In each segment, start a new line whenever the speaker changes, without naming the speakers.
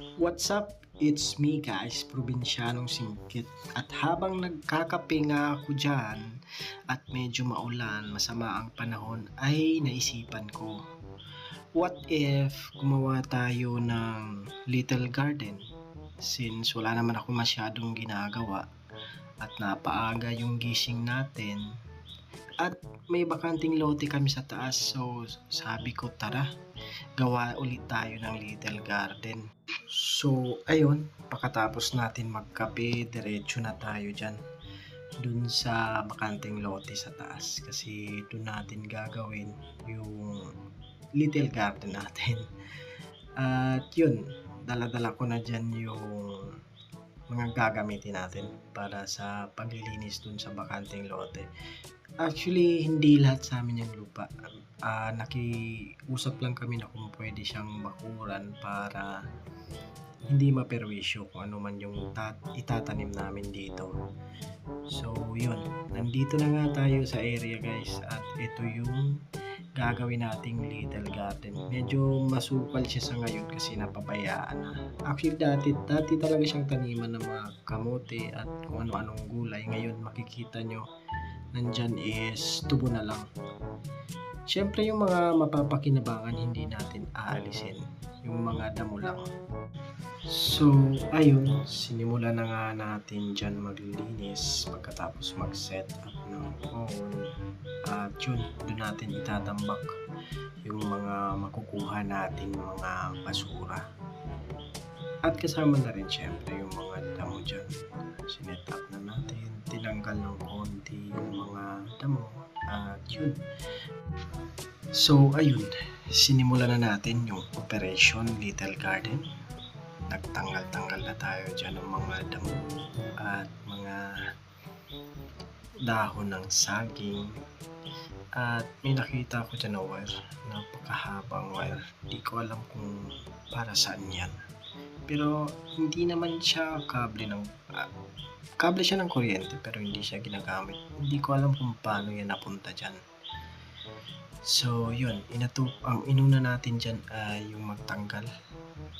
What's up? It's me guys, Probinsyanong Singkit. At habang nagkakape nga ako dyan at medyo maulan, masama ang panahon, ay naisipan ko, what if gumawa tayo ng little garden? Since wala naman ako masyadong ginagawa at napaaga yung gising natin at may bakanting lote kami sa taas, so sabi ko tara, gawa ulit tayo ng little garden. So, ayun, pagkatapos natin magkape, diretso na tayo dyan. Dun sa bakanteng lote sa taas. Kasi dun natin gagawin yung little garden natin. At yun, dala-dala ko na dyan yung mga gagamitin natin para sa paglilinis dun sa bakanteng lote. Actually, hindi lahat sa amin yung lupa. Nakiusap lang kami na kung pwede siyang bakuran para hindi maperwisyo kung ano man yung itatanim namin dito. So, yun. Nandito na nga tayo sa area guys at ito yung gagawin nating little garden. Medyo masukal siya sa ngayon kasi napabayaan na. Actually, dati talaga siyang taniman ng mga kamote at kung ano-anong gulay. Ngayon, makikita nyo, nandyan is tubo na lang. Siyempre, yung mga mapapakinabangan hindi natin aalisin. Yung mga damo lang. So, ayun, sinimulan na nga natin dyan maglilinis pagkatapos mag-set up ng phone. At yun, doon natin itatambak yung mga makukuha natin mga basura. At kasama na rin syempre yung mga damo dyan. Sinet up na natin, tinanggal ng konti yung mga damo. At yun. So, ayun, sinimulan na natin yung Operation Little Garden. Nagtanggal-tanggal na tayo dyan ng mga damo at mga dahon ng saging. At may nakita ko dyan na wire, napakahabang wire. Di ko alam kung para saan yan. Pero hindi naman siya kable siya ng kuryente pero hindi siya ginagamit. Hindi ko alam kung paano yan napunta dyan. So, yun, ang inuna natin dyan ay yung magtanggal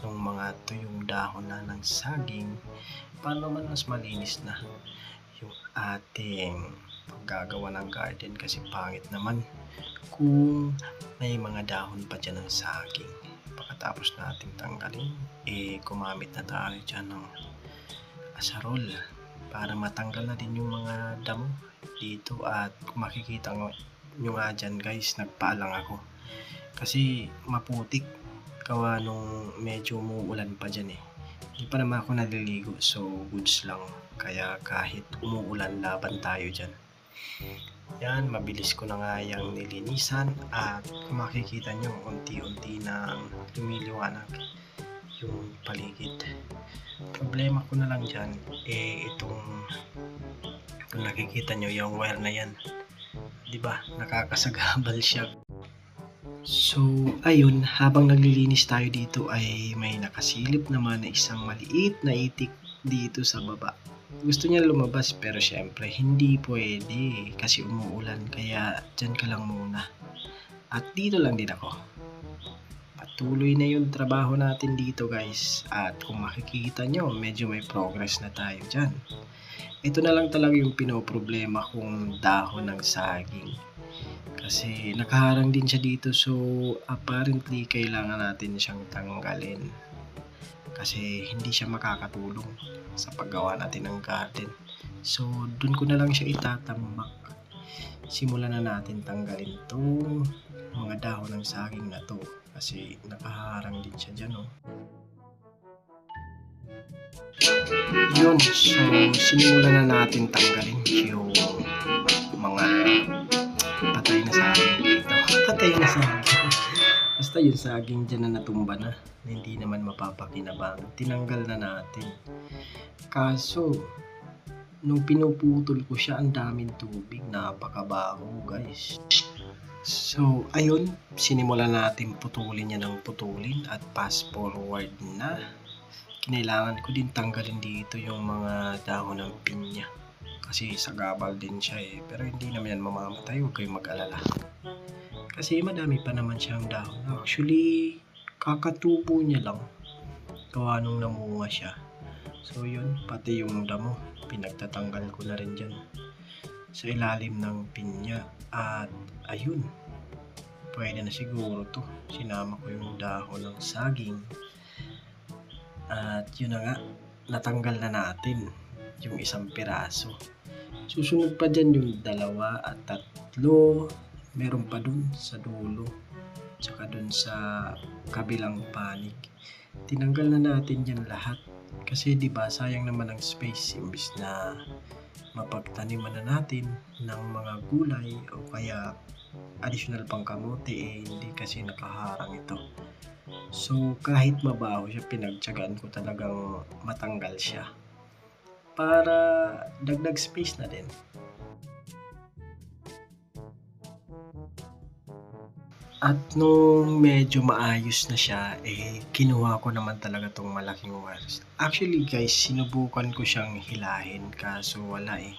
ng mga tuyong dahon na ng saging para naman mas malinis na yung ating paggagawa ng garden kasi pangit naman kung may mga dahon pa dyan ng saging. Pagkatapos natin tanggalin, gumamit na tayo dyan ng asarol para matanggal na din yung mga damo dito. At kung makikita nyo nga dyan guys, nagpaalang ako kasi maputik gawa nung medyo umuulan pa dyan hindi pa naman ako naliligo, so goods lang, kaya kahit umuulan laban tayo dyan. Yan, mabilis ko na nga yung nilinisan at kung makikita nyo unti-unti na lumiliwanag yung paligid. Problema ko na lang dyan itong kung nakikita nyo yung wire na yan, diba nakakasagabal siya. So, ayun, habang naglilinis tayo dito ay may nakasilip naman na isang maliit na itik dito sa baba. Gusto niya lumabas pero syempre hindi pwede kasi umuulan, kaya dyan ka lang muna. At dito lang din ako. Patuloy na yung trabaho natin dito guys. At kung makikita nyo, medyo may progress na tayo dyan. Ito na lang talaga yung pinoproblema kong dahon ng saging. Kasi nakaharang din siya dito, so apparently kailangan natin siyang tanggalin. Kasi hindi siya makakatulong sa paggawa natin ng garden. So dun ko na lang siya itatambak. Simulan na natin tanggalin itong mga dahon ng saging na to. Kasi nakaharang din siya dyan Yun, so sinimulan na natin tanggalin yung mga patay na saging dito. Patay na saging. Basta yung saging dyan na natumba na hindi naman mapapakinabangan. Tinanggal na natin. Kaso, nung pinuputol ko siya, ang daming tubig. Napakabaho guys. So, ayun. Sinimulan natin putulin niya ng putulin at fast forward na. Kinailangan ko din tanggalin dito yung mga dahon ng pinya. Kasi sagabal din siya pero hindi naman yan mamamatay, huwag kayong mag-alala. Kasi madami pa naman siyang dahon. Actually, kakatubo niya lang. gawa nung namunga siya. So yun, pati yung damo, pinagtatanggal ko na rin dyan sa ilalim ng pinya. At ayun, pwede na siguro to. Sinama ko yung dahon ng saging. At yun na nga, natanggal na natin yung isang piraso. Susunod pa dyan yung 2 at 3. Meron pa dun sa dulo. Tsaka dun sa kabilang panig. Tinanggal na natin yan lahat. Kasi di ba sayang naman ang space imbis na mapagtaniman na natin ng mga gulay o kaya additional pang kamote hindi kasi nakaharang ito. So kahit mabaho siya, pinagtiyagaan ko talagang matanggal siya para dagdag space na din. At nung medyo maayos na siya, kinuha ko naman talaga tong malaking wires. Actually guys, sinubukan ko siyang hilahin kaso wala eh.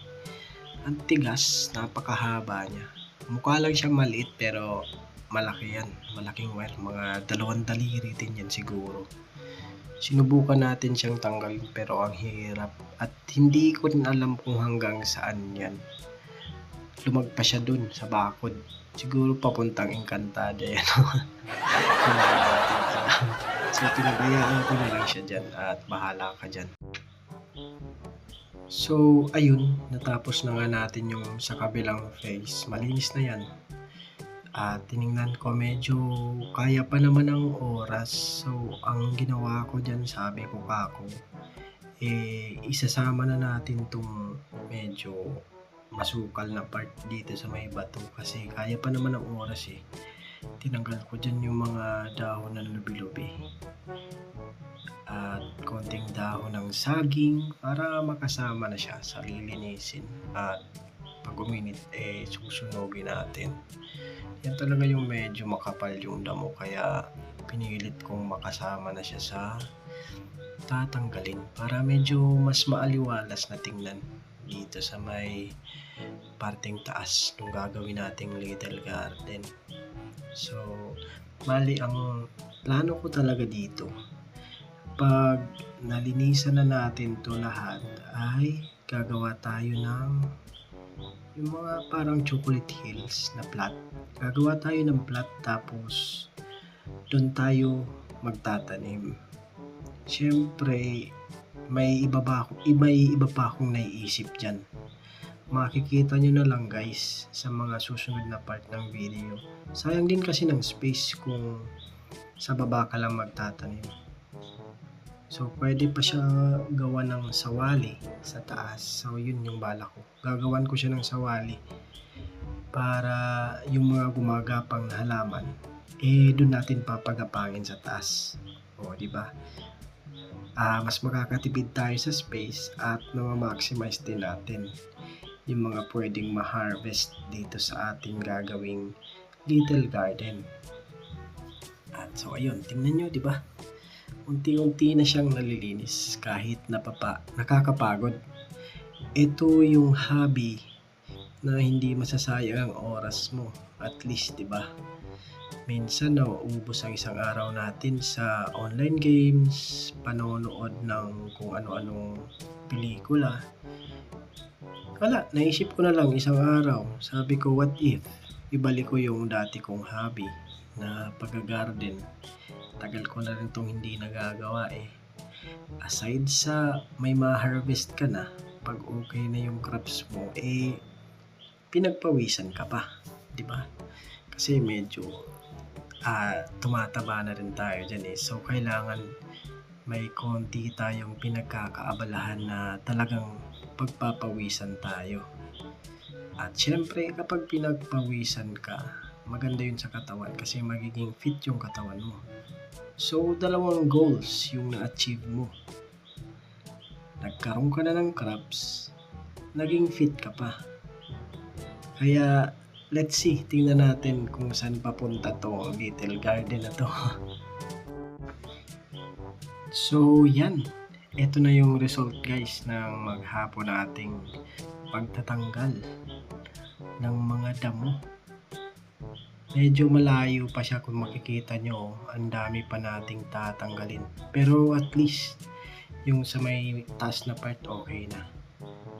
Ang tigas, napakahaba niya. Mukha lang siya maliit pero malaki yan. Malaking wire, mga 2 daliri din yan siguro. Sinubukan natin siyang tanggalin pero ang hirap. At hindi ko rin alam kung hanggang saan yan. Lumagpas siya dun sa bakod. Siguro papuntang Encantada yan. So pinabayaan ko na lang siya dyan at bahala ka dyan. So ayun, natapos na nga natin yung sa kabilang face. Malinis na yan. At tiningnan ko medyo kaya pa naman ang oras. So ang ginawa ko dyan, sabi ko kako, isasama na natin tong medyo masukal na part dito sa may bato kasi kaya pa naman ang oras eh. Tinanggal ko dyan yung mga dahon ng lubi-lubi at konting dahon ng saging para makasama na siya sa lilinisin. At pag uminit susunogin natin. Yan talaga yung medyo makapal yung damo kaya pinilit kong makasama na siya sa tatanggalin para medyo mas maaliwalas na tingnan dito sa may parteng taas nung gagawin nating little garden. So bali ang plano ko talaga dito, pag nalinisan na natin to lahat ay gagawa tayo ng yung mga parang chocolate hills na plot. Gagawa tayo ng plot tapos doon tayo magtatanim. Siyempre may iba pa akong naiisip dyan. Makikita nyo na lang guys sa mga susunod na part ng video. Sayang din kasi ng space kung sa baba ka lang magtatanim. So pwede pa siya gawa ng sawali sa taas. So yun yung bala ko. Gagawan ko siya ng sawali para yung mga gumagapang na halaman doon natin papagapangin sa taas. O di ba? Mas makakatipid tayo sa space at ma-maximize din natin yung mga pwedeng ma-harvest dito sa ating gagawing little garden. At so ayun, tingnan nyo, di ba? Unti-unti na siyang nalilinis kahit nakakapagod. Ito yung hobby na hindi masasayang ang oras mo. At least, di ba? Minsan nauubos ang isang araw natin sa online games, panonood ng kung ano-anong pelikula. Wala, naisip ko na lang isang araw. Sabi ko, what if ibalik ko yung dati kong hobby na pag-garden. Tagal ko na rin itong hindi nagagawa eh. Aside sa may ma-harvest ka na, pag okay na yung crops mo, pinagpawisan ka pa, di ba? Kasi medyo tumataba na rin tayo dyan eh. So kailangan may konti tayong pinagkakaabalahan na talagang pagpapawisan tayo. At syempre kapag pinagpawisan ka, maganda yun sa katawan kasi magiging fit yung katawan mo. So 2 goals yung na-achieve mo. Nagkaroon ka na ng crops, naging fit ka pa. Kaya let's see, tingnan natin kung saan papunta to little garden na to. So yan, ito na yung result guys ng maghapon nating pagtatanggal ng mga damo. Medyo malayo pa siya kung makikita nyo, ang dami pa nating tatanggalin. Pero at least, yung sa may taas na part, okay na.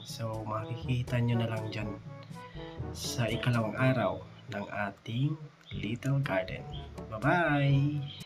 So, makikita nyo na lang dyan sa ikalawang araw ng ating little garden. Bye-bye!